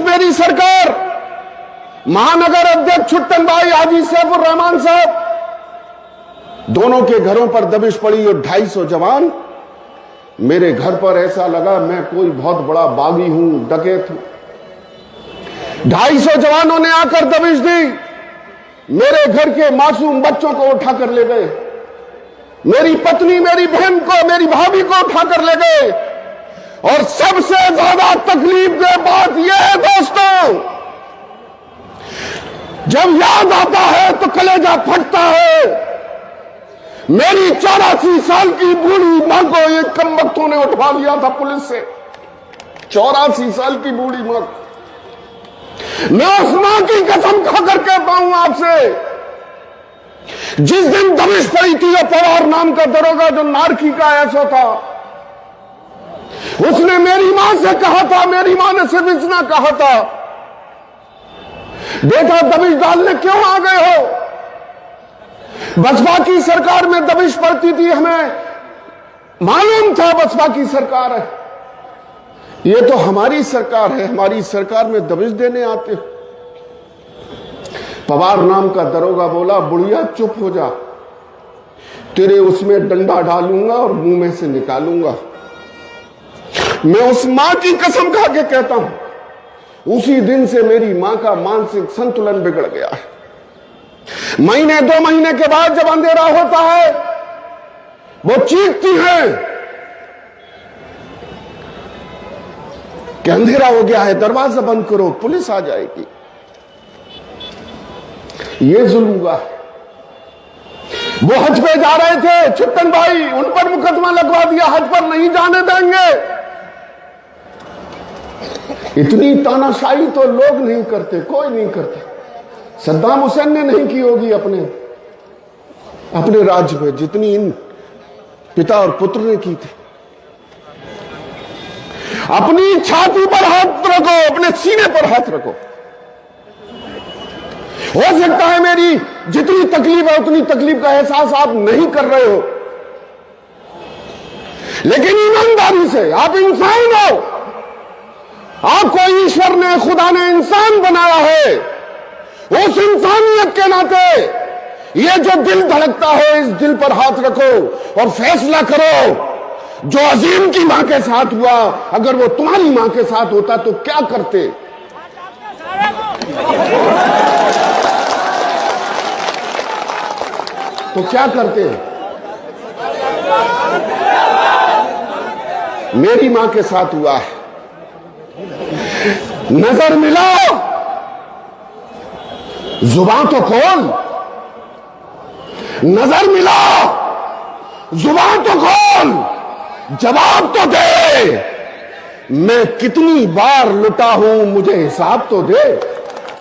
मेरी सरकार, महानगर अध्यक्ष छुट्टन भाई हाजी सैफुर रहमान साहब, दोनों के घरों पर दबिश पड़ी और 250 जवान। मेरे घर पर ऐसा लगा मैं कोई बहुत बड़ा बागी हूं, डकैत हूं। 250 जवानों ने आकर दबिश दी, मेरे घर के मासूम बच्चों को उठाकर ले गए, मेरी पत्नी, मेरी बहन को, मेरी भाभी को उठाकर ले गए। और सबसे ज्यादा तकलीफ दे बात यह है दोस्तों, जब याद आता है तो कलेजा फटता है। मेरी 84 साल की बूढ़ी मां को एक कमबख्तों ने उठवा लिया था पुलिस से। 84 साल की बूढ़ी मां। मैं उस मां की कसम खाकर कहता हूं आपसे, जिस दिन दबिश पड़ी थी वो पवार नाम का दरोगा जो नारकी का ऐसा था, उसने मेरी मां से कहा था, मेरी मां ने सिर्फ इतना कहा था, बेटा दबिश डालने क्यों आ गए हो? बसपा की सरकार में दबिश पड़ती थी, हमें मालूम था बसपा की सरकार है, ये तो हमारी सरकार है, हमारी सरकार में दबिश देने आते हो। पवार नाम का दरोगा बोला, बुढ़िया चुप हो जा, तेरे उसमें डंडा डालूंगा और मुंह में से निकालूंगा। मैं उस मां की कसम खा के कहता हूं, उसी दिन से मेरी मां का मानसिक संतुलन बिगड़ गया है। महीने 2 महीने के बाद जब अंधेरा होता है, वो चीखती है कि अंधेरा हो गया है, दरवाजा बंद करो, पुलिस आ जाएगी। ये जुल्म हुआ। वो हज पे जा रहे थे छुट्टन भाई, उन पर मुकदमा लगवा दिया, हज पर नहीं जाने देंगे। इतनी तानाशाही तो लोग नहीं करते, कोई नहीं करते। सद्दाम हुसैन ने नहीं की होगी अपने राज्य में जितनी इन पिता और पुत्र ने की थी। अपनी छाती पर हाथ रखो, अपने सीने पर हाथ रखो। हो सकता है मेरी जितनी तकलीफ है उतनी तकलीफ का एहसास आप नहीं कर रहे हो, लेकिन ईमानदारी से, आप इंसान हो, आपको ईश्वर ने, खुदा ने इंसान बनाया है। उस इंसानियत के नाते ये जो दिल धड़कता है, इस दिल पर हाथ रखो और फैसला करो। जो अजीम की मां के साथ हुआ, अगर वो तुम्हारी मां के साथ होता तो क्या करते? तो क्या करते? मेरी मां के साथ हुआ है। नजर मिलाओ, जुबान तो खोल, नजर मिलाओ, जुबान तो खोल, जवाब तो दे। मैं कितनी बार लुटा हूं, मुझे हिसाब तो दे।